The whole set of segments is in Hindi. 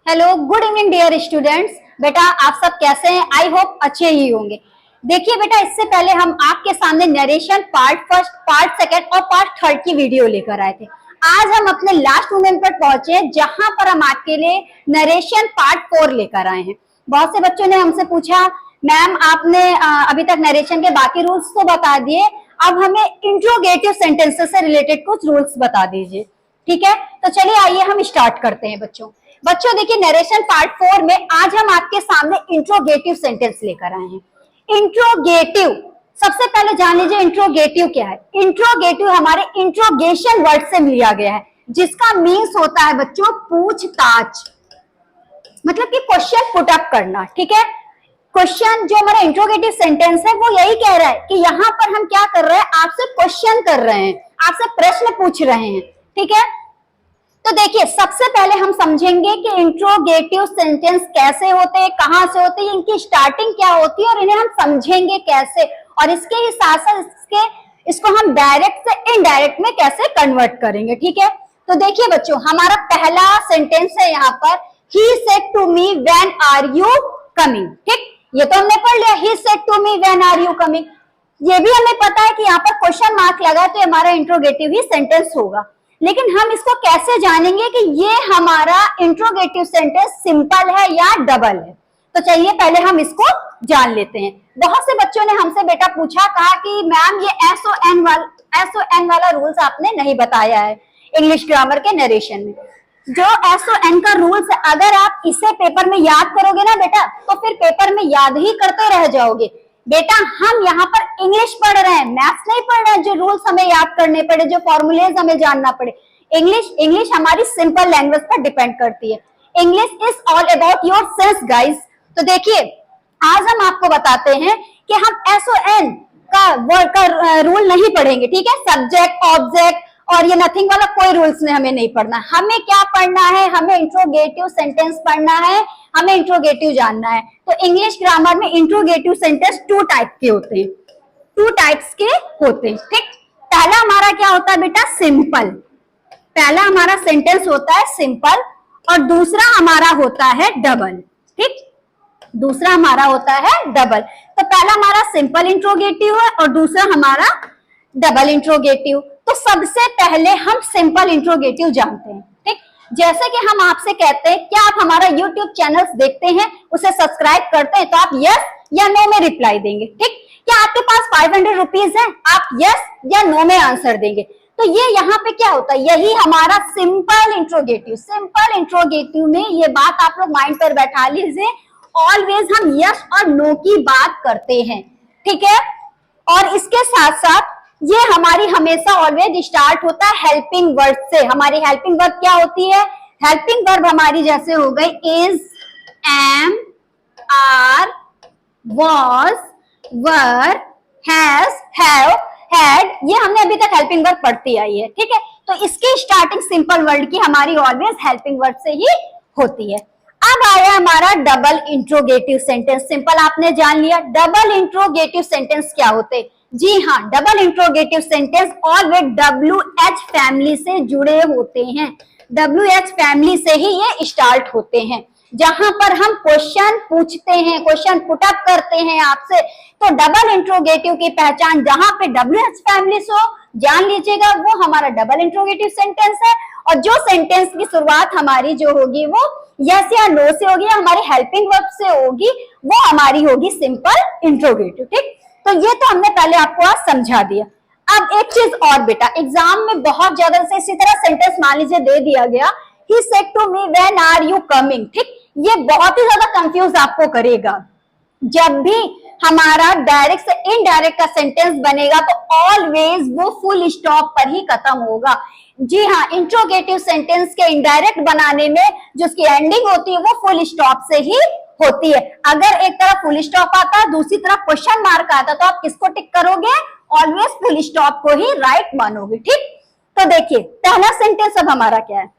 Hello, good evening dear students. बेटा आप सब कैसे हैं? आई होप अच्छे ही होंगे। देखिए बेटा, इससे पहले हम आपके सामने narration part first, part second और पार्ट थर्ड की वीडियो लेकर आए थे। आज हम अपने लास्ट मोमेंट पर पहुंचे जहां पर हम आपके लिए नरेशन पार्ट 4 लेकर आए हैं। बहुत से बच्चों ने हमसे पूछा, मैम आपने अभी तक नरेशन के बाकी रूल्स तो बता दिए, अब हमें इंट्रोगेटिव सेंटेंसेस से रिलेटेड कुछ रूल्स बता दीजिए। ठीक है, तो चलिए आइए हम स्टार्ट करते हैं। बच्चों देखिए, नरेशन पार्ट 4 में आज हम आपके सामने इंट्रोगेटिव सेंटेंस लेकर आए हैं। इंट्रोगेटिव, सबसे पहले जान लीजिए इंट्रोगेटिव क्या है। इंट्रोगेटिव हमारे इंट्रोगेशन वर्ड से लिया गया है, जिसका मीन्स होता है बच्चों पूछताछ, मतलब कि क्वेश्चन पुट अप करना। ठीक है, क्वेश्चन जो हमारा इंट्रोगेटिव सेंटेंस है वो यही कह रहा है कि यहाँ पर हम क्या कर रहे हैं, आपसे क्वेश्चन कर रहे हैं, आपसे प्रश्न पूछ रहे हैं। ठीक है, तो देखिए सबसे पहले हम समझेंगे कि इंट्रोगेटिव सेंटेंस कैसे होते हैं, कहां से होते हैं, इनकी स्टार्टिंग क्या होती है और इन्हें हम समझेंगे कैसे, और इसके ही साथ साथ इसको हम डायरेक्ट से इनडायरेक्ट में कैसे कन्वर्ट करेंगे। ठीक है, तो देखिए बच्चों, हमारा पहला सेंटेंस है यहाँ पर, he said to me when are you coming. ठीक, ये तो हमने पढ़ लिया, he said to me when are you coming. ये भी हमें पता है कि यहाँ पर क्वेश्चन मार्क लगा है, तो हमारा इंट्रोगेटिव ही सेंटेंस होगा। लेकिन हम इसको कैसे जानेंगे कि ये हमारा इंट्रोगेटिव सेंटेंस सिंपल है या डबल है? तो चलिए पहले हम इसको जान लेते हैं। बहुत से बच्चों ने हमसे बेटा पूछा, कहा कि मैम ये SON वाला रूल्स आपने नहीं बताया है इंग्लिश ग्रामर के नरेशन में। जो SON का रूल्स है, अगर आप इसे पेपर में याद करोगे ना बेटा, तो फिर पेपर में याद ही करते रह जाओगे। बेटा हम यहाँ पर इंग्लिश पढ़ रहे हैं, मैथ्स नहीं पढ़ रहे हैं जो रूल्स हमें याद करने पड़े, जो फॉर्मूलेज हमें जानना पड़े। इंग्लिश हमारी सिंपल लैंग्वेज पर डिपेंड करती है। English is all about your sense guys. तो देखिए आज हम आपको बताते हैं कि हम SON का वर्ड का रूल नहीं पढ़ेंगे। ठीक है, सब्जेक्ट ऑब्जेक्ट और ये नथिंग वाला कोई रूल्स में हमें नहीं पढ़ना। हमें क्या पढ़ना है, हमें इंट्रोगेटिव सेंटेंस पढ़ना है, हमें इंट्रोगेटिव जानना है। तो इंग्लिश ग्रामर में इंट्रोगेटिव सेंटेंस 2 टाइप के होते हैं, 2 टाइप्स के होते हैं। ठीक, पहला हमारा क्या होता है बेटा, सिंपल। पहला हमारा सेंटेंस होता है सिंपल और दूसरा हमारा होता है डबल। ठीक, दूसरा हमारा होता है डबल। तो पहला हमारा सिंपल इंट्रोगेटिव है और दूसरा हमारा डबल इंट्रोगेटिव। तो सबसे पहले हम सिंपल इंट्रोगेटिव जानते हैं। ठीक, जैसे कि हम आपसे कहते हैं, क्या आप हमारा YouTube चैनल्स देखते हैं, उसे सब्सक्राइब करते हैं, तो आप यस या नो में रिप्लाई देंगे। ठीक, क्या आपके पास 500 रुपीज है, आप यस या नो में आंसर देंगे। तो ये यहाँ पे क्या होता है, यही हमारा सिंपल इंट्रोगेटिव। सिंपल इंट्रोगेटिव में ये बात आप लोग माइंड पर बैठा लीजिए, ऑलवेज हम यस और नो की बात करते हैं। ठीक है, और इसके साथ साथ ये हमारी हमेशा ऑलवेज स्टार्ट होता है हेल्पिंग वर्ब से। हमारी हेल्पिंग वर्ब क्या होती है, हेल्पिंग वर्ब हमारी जैसे हो गई is, am, are, was, were, has, have, had, ये हमने अभी तक हेल्पिंग वर्ब पढ़ती आई है। ठीक है, तो इसकी स्टार्टिंग सिंपल वर्ड की हमारी ऑलवेज हेल्पिंग वर्ब से ही होती है। अब आया हमारा डबल इंट्रोगेटिव सेंटेंस। सिंपल आपने जान लिया, डबल इंट्रोगेटिव सेंटेंस क्या होते? जी हाँ, double interrogative sentence always WH family से जुड़े होते हैं। WH फैमिली से ही ये स्टार्ट होते हैं, जहां पर हम क्वेश्चन पूछते हैं, क्वेश्चन पुट अप करते हैं आपसे। तो डबल इंट्रोगेटिव की पहचान जहां पे WH फैमिली से हो, जान लीजिएगा वो हमारा डबल इंट्रोगेटिव सेंटेंस है। और जो सेंटेंस की शुरुआत हमारी जो होगी वो यस या नो से होगी, हमारी हेल्पिंग वर्ब से होगी, वो हमारी होगी सिंपल इंट्रोगेटिव। ठीक, तो ये तो हमने पहले आपको आज समझा दिया। अब एक चीज और बेटा, एग्जाम में बहुत ज्यादा से इसी तरह सेंटेंस मान लीजिए दे दिया गया, he said to me when are you coming. ठीक, ये बहुत ही ज्यादा कंफ्यूज आपको करेगा। जब भी हमारा डायरेक्ट से इनडायरेक्ट का सेंटेंस बनेगा तो ऑलवेज वो फुल स्टॉप पर ही खत्म होगा। जी हाँ, इंट्रोगेटिव सेंटेंस के इनडायरेक्ट बनाने में जो उसकी एंडिंग होती है वो फुल स्टॉप से ही होती है। अगर एक तरफ फुल स्टॉप आता है, दूसरी तरफ क्वेश्चन मार्क आता, तो आप किसको टिक करोगे? ऑलवेज फुल स्टॉप को ही राइट मानोगे। ठीक, तो देखिए पहला सेंटेंस अब हमारा क्या है,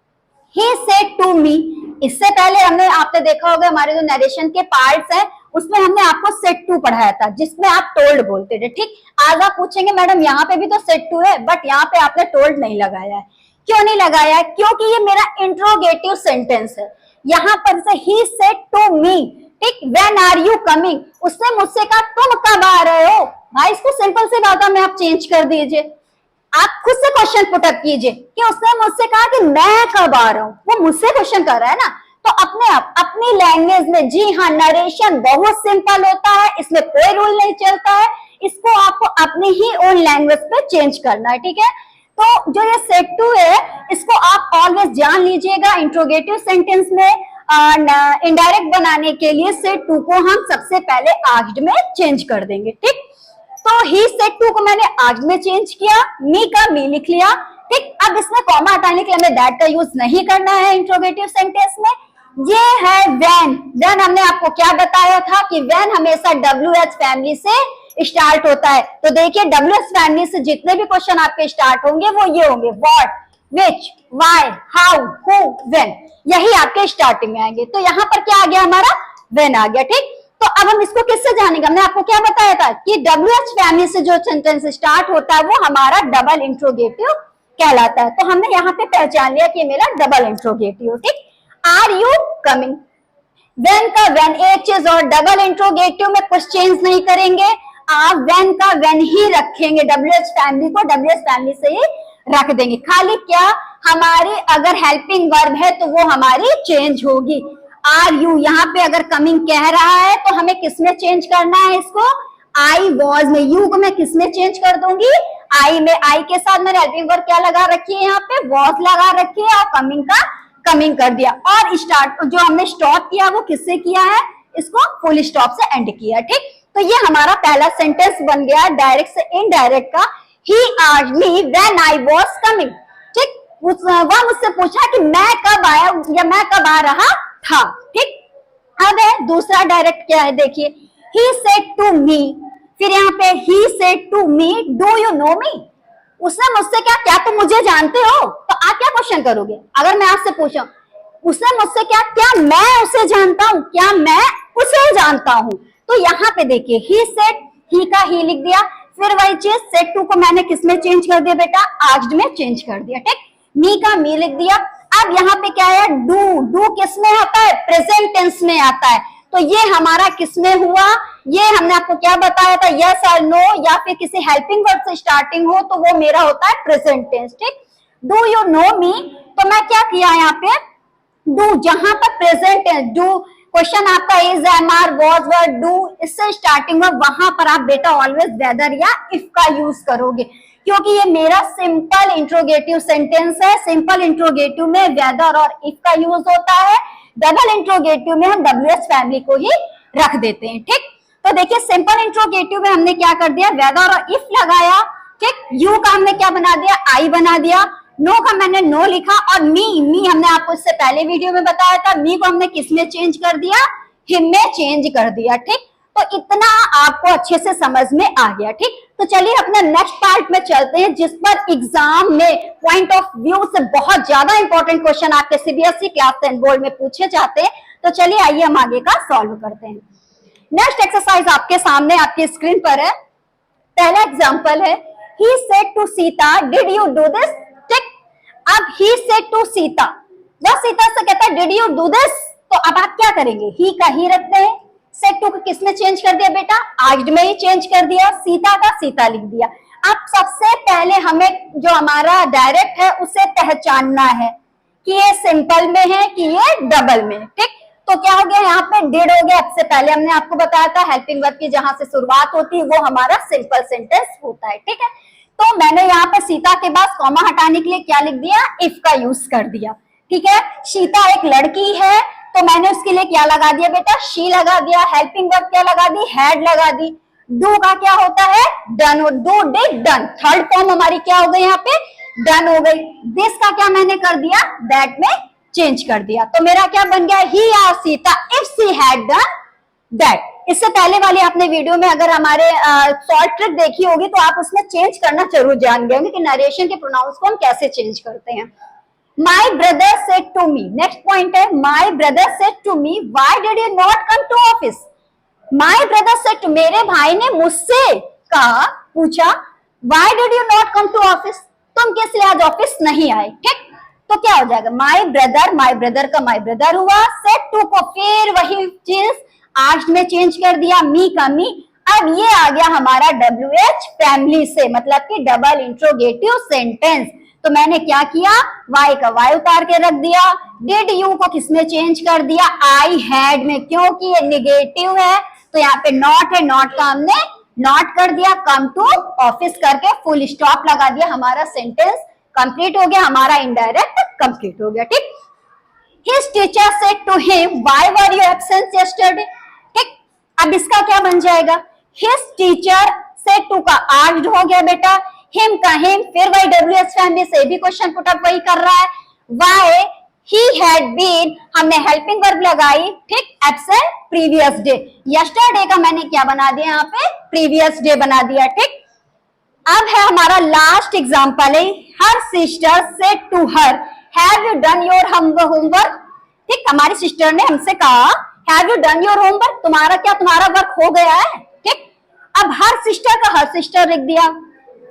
ही सेड टू मी। इससे पहले हमने आपने देखा होगा हमारे जो नरेशन के पार्ट्स हैं उसमें हमने आपको सेड टू पढ़ाया था, जिसमें आप टोल्ड बोलते थे। ठीक, आज आप पूछेंगे मैडम यहाँ पे भी तो सेड टू है, बट यहाँ पे आपने टोल्ड नहीं लगाया है। क्यों नहीं लगाया है? क्योंकि ये मेरा इंट्रोगेटिव सेंटेंस है। यहाँ पर से ही सेड टू मी, ठीक, व्हेन आर यू कमिंग, उसने मुझसे कहा तुम कब आ रहे हो। भाई इसको सिंपल सी बात में आप चेंज कर दीजिए, आप खुद से क्वेश्चन पुटअप कीजिए कि उसने मुझसे कहा कि मैं कब आ रहा हूं, वो मुझसे क्वेश्चन कर रहा है ना, तो अपने आप अपनी लैंग्वेज में, जी हाँ, नरेशन बहुत सिंपल होता है, इसमें कोई रूल नहीं चलता है, इसको आपको अपनी ही ओन लैंग्वेज पे चेंज करना है, ठीक है। तो जो ये सेड टू है, इसको आप ऑलवेज जान लीजिएगा, इंट्रोगेटिव सेंटेंस में इनडायरेक्ट बनाने के लिए सेड टू को हम सबसे पहले आस्क्ड में चेंज कर देंगे, ठीक। तो ही सेड टू को मैंने आस्क्ड में चेंज किया, मी का मी लिख लिया, ठीक। अब इसमें कॉमा हटाने के लिए हमें दैट का यूज नहीं करना है इंट्रोगेटिव सेंटेंस में। ये है व्हेन। व्हेन हमने आपको क्या बताया था कि व्हेन हमेशा WH फैमिली से स्टार्ट होता है। तो देखिए WH फैमिली से जितने भी क्वेश्चन आपके स्टार्ट होंगे वो ये होंगे, what, which, why, how, who, when, यही आपके स्टार्टिंग में आएंगे। तो यहाँ पर क्या आ गया हमारा, व्हेन आ गया, ठीक। तो अब हम इसको किससे जानेंगे, हमने आपको क्या बताया था कि WH फैमिली से जो सेंटेंस स्टार्ट होता है वो हमारा डबल इंट्रोगेटिव कहलाता है। तो हमने यहाँ पे पहचान लिया कि मेरा डबल इंट्रोगेटिव, ठीक। आर यू कमिंग, व्हेन का व्हेन एक चीज और, डबल इंट्रोगेटिव में कुछ चेंज नहीं करेंगे, आप व्हेन का व्हेन ही रखेंगे, WH फैमिली को WH फैमिली से ही रख देंगे। खाली क्या, हमारी अगर हेल्पिंग वर्ब है तो वो हमारी चेंज होगी। आर यू, यहाँ पे अगर कमिंग कह रहा है तो हमें किसमें चेंज करना है इसको, आई वॉज में। यू को मैं किसमें चेंज कर दूंगी, आई में। आई के साथ मैंने हेल्पिंग वर्ब क्या लगा रखी है, यहाँ पे वॉज लगा रखी है, और कमिंग का कमिंग कर दिया। और स्टार्ट जो हमने स्टॉप किया वो किससे किया है, इसको फुल स्टॉप से एंड किया, ठीक। तो ये हमारा पहला सेंटेंस बन गया डायरेक्ट से इनडायरेक्ट का, he asked me when I was coming, ठीक। वह मुझसे पूछा कि मैं कब आया या मैं कब आ रहा था, ठीक। अब है दूसरा डायरेक्ट क्या है, देखिए, ही सेड टू मी, फिर यहाँ पे ही said to me do you know me, उसने मुझसे क्या तुम मुझे जानते हो। तो आप क्या क्वेश्चन करोगे अगर मैं आपसे पूछूं, उसने मुझसे क्या मैं उसे जानता हूं, क्या मैं उसे जानता हूं। तो यहाँ पे देखिए ही सेड, ही का ही लिख दिया, फिर वही चीज सेड टू को मैंने किसमें चेंज कर दिया बेटा, आस्क्ड में चेंज कर दिया, ठीक। मी का मी लिख दिया। अब यहाँ पे क्या है, डू किसमें आता है, प्रेजेंट टेंस में आता है। तो ये हमारा किसमें हुआ, ये हमने आपको क्या बताया था, यस और नो, या फिर किसी हेल्पिंग वर्ब से स्टार्टिंग हो तो वो मेरा होता है प्रेजेंट टेंस, ठीक। डू यू नो मी, तो मैं क्या किया यहाँ पे, डू, जहां पर प्रेजेंट टेंस, डू क्वेश्चन आपका is, am, are, was, were, do, इससे स्टार्टिंग में, वहां पर आप बेटा ऑलवेज वेदर या इफ का यूज करोगे, क्योंकि ये मेरा सिंपल इंट्रोगेटिव सेंटेंस है। सिंपल इंट्रोगेटिव में वेदर और इफ का यूज होता है, डबल इंट्रोगेटिव में हम WH फैमिली को ही रख देते हैं, ठीक। तो देखिए सिंपल इंट्रोगेटिव में हमने क्या कर दिया, वेदर और इफ लगाया, ठीक। यू का हमने क्या बना दिया, आई बना दिया। नो का मैंने नो लिखा, और मी हमने आपको इससे पहले वीडियो में बताया था, मी को हमने किसमें चेंज कर दिया, हिम में चेंज कर दिया, ठीक। तो इतना आपको अच्छे से समझ में आ गया, ठीक। तो चलिए अपने नेक्स्ट पार्ट में चलते हैं, जिस पर एग्जाम में पॉइंट ऑफ व्यू से बहुत ज्यादा इंपॉर्टेंट क्वेश्चन आपके CBSE क्लास 10 बोर्ड में पूछे जाते हैं। तो चलिए आइए हम आगे का सॉल्व करते हैं। नेक्स्ट एक्सरसाइज आपके सामने आपकी स्क्रीन पर है। पहला एग्जांपल है, he said to Sita did you do this, ठीक। अब ही सेड टू सीता, वह सीता से कहता है डिड यू डू दिस, तो अब आप क्या करेंगे, ही का ही रखते हैं, सेड टू को किसने चेंज कर दिया बेटा, आस्क्ड में ही चेंज कर दिया, सीता का सीता लिख दिया। अब सबसे पहले हमें जो हमारा डायरेक्ट है उसे पहचानना है कि ये सिंपल में है कि ये डबल में, ठीक। तो क्या हो गया, यहाँ पे डिड हो गया। सबसे पहले हमने आपको बताया था हेल्पिंग वर्ब की जहां से शुरुआत होती है वो हमारा सिंपल सेंटेंस होता है, ठीक है। तो मैंने यहाँ पे सीता के बाद कॉमा हटाने के लिए क्या लिख दिया, इफ का यूज कर दिया, ठीक है। सीता एक लड़की है तो मैंने उसके लिए क्या लगा दिया बेटा, शी लगा दिया। हेल्पिंग वर्ब क्या लगा दी, हैड लगा दी। डू का क्या होता है, done, do did done, third form हमारी क्या हो गई यहाँ पे, डन हो गई। दिस का क्या मैंने कर दिया, दैट में चेंज कर दिया। तो मेरा क्या बन गया, he asked Sita if she had done that. इससे पहले वाली आपने वीडियो में अगर हमारे शॉर्ट ट्रिक देखी होगी तो आप उसमें चेंज करना जरूर जान गए होंगे कि नरेशन के प्रोनाउंस को हम कैसे चेंज करते हैं। My brother said to me, next point है, my brother said to me why did you not come to office. My brother said to, मेरे भाई ने मुझसे कहा, पूछा, why did you not come to office, तुम किस लिए आज ऑफिस नहीं आए, ठीक। तो क्या हो जाएगा, माई ब्रदर का माई ब्रदर हुआ। सेड टू को फिर वही चीज आस्क्ड में चेंज कर दिया, मी का मी। अब ये आ गया हमारा WH फैमिली से, मतलब कि डबल इंट्रोगेटिव सेंटेंस। तो मैंने क्या किया, वाई का वाई उतार के रख दिया। डिड यू को किसमें चेंज कर दिया, आई हैड में, क्योंकि ये निगेटिव है तो यहाँ पे नॉट है, नॉट का हमने नॉट कर दिया। कम टू ऑफिस करके फुल स्टॉप लगा दिया, हमारा सेंटेंस कंप्लीट हो गया, हमारा इनडायरेक्ट कंप्लीट हो गया। ठीक, his teacher said to him why were you absent yesterday. ठीक, अब इसका क्या बन जाएगा, हिज टीचर सेड टू का आस्क्ड हो गया बेटा, हिम का हिम, फिर वही WH फैमिली से भी क्वेश्चन पुट अप वही कर रहा है। व्हाई ही हैड बीन, हमने हेल्पिंग वर्ब लगाई। ठीक, एब्सेंट प्रीवियस डे, यस्टरडे का मैंने क्या बना दिया यहाँ पे, प्रीवियस डे बना दिया। ठीक, अब है हमारा लास्ट एग्जांपल है, her sister said to her have you done your homework. ठीक, हमारी सिस्टर ने हमसे कहा have you done your homework, तुम्हारा वर्क हो गया है। ठीक, अब हर सिस्टर का हर सिस्टर लिख दिया।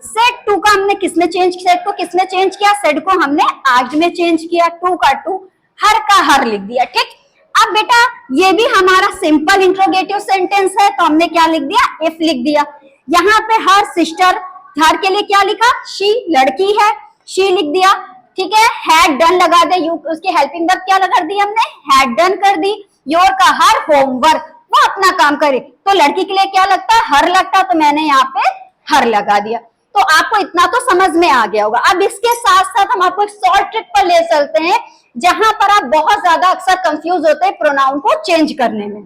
सेड टू का हमने किसमें चेंज, सेड को किसमें चेंज किया, सेड को हमने आस्क्ड में चेंज किया, टू का टू, हर का हर लिख दिया। ठीक, अब बेटा ये भी हमारा सिंपल इंट्रोगेटिव सेंटेंस है, तो हमने क्या लिख दिया, इफ लिख दिया। यहाँ पे हर सिस्टर, हर के लिए क्या लिखा, शी, लड़की है, शी लिख दिया। ठीक है, हैड डन लगा दे, यू उसकी हेल्पिंग वर्ब क्या कर दी हमने, हैड डन कर दी। योर का हर होमवर्क, वो अपना काम करे, तो लड़की के लिए क्या लगता है, हर लगता, तो मैंने यहाँ पे हर लगा दिया। तो आपको इतना तो समझ में आ गया होगा। अब इसके साथ साथ हम आपको एक शॉर्ट ट्रिक पर ले चलते हैं, जहां पर आप बहुत ज्यादा अक्सर कंफ्यूज होते हैं प्रोनाउन को चेंज करने में।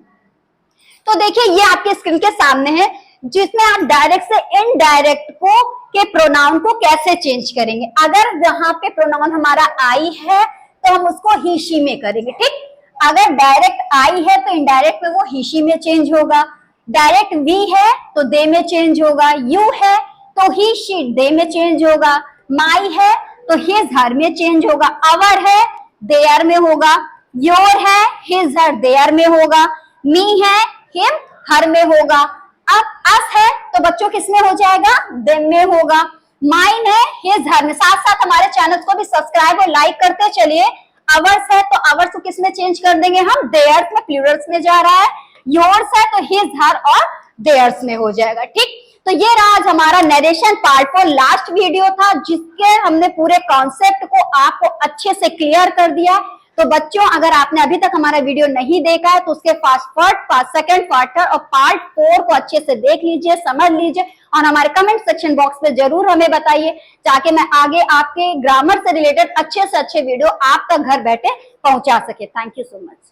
तो देखिए ये आपके स्क्रीन के सामने है, जिसमें आप डायरेक्ट से इनडायरेक्ट को के प्रोनाउन को कैसे चेंज करेंगे। अगर वहां पे प्रोनाउन हमारा आई है तो हम उसको ही शी में करेंगे। ठीक, अगर डायरेक्ट आई है तो इनडायरेक्ट में वो ही शी में चेंज होगा। डायरेक्ट वी है तो दे में चेंज होगा। यू है तो ही शी दे में चेंज होगा। माई है तो हिज हर में चेंज होगा। अवर है देयर में होगा। योर है हिज हर देयर में होगा। मी है हिम हर में होगा। अब अस है तो बच्चों किसमें हो जाएगा, देम में होगा। माइन है हिज हर में। साथ साथ हमारे चैनल को भी सब्सक्राइब और लाइक करते चलिए। अवर्स है तो अवर्स को किसमें चेंज कर देंगे हम, देयर्स में, प्लूरल्स में जा रहा है। योर्स है तो हिज हर और देयर्स में हो जाएगा। ठीक, तो ये रहा आज हमारा नरेशन पार्ट 4 लास्ट वीडियो था, जिसके हमने पूरे कॉन्सेप्ट को आपको अच्छे से क्लियर कर दिया। तो बच्चों अगर आपने अभी तक हमारा वीडियो नहीं देखा है तो उसके पार्ट सेकंड, पार्ट थर्ड और पार्ट 4 को अच्छे से देख लीजिए, समझ लीजिए और हमारे कमेंट सेक्शन बॉक्स में जरूर हमें बताइए, ताकि मैं आगे आपके ग्रामर से रिलेटेड अच्छे से अच्छे वीडियो आप तक घर बैठे पहुंचा सके। Thank you so much.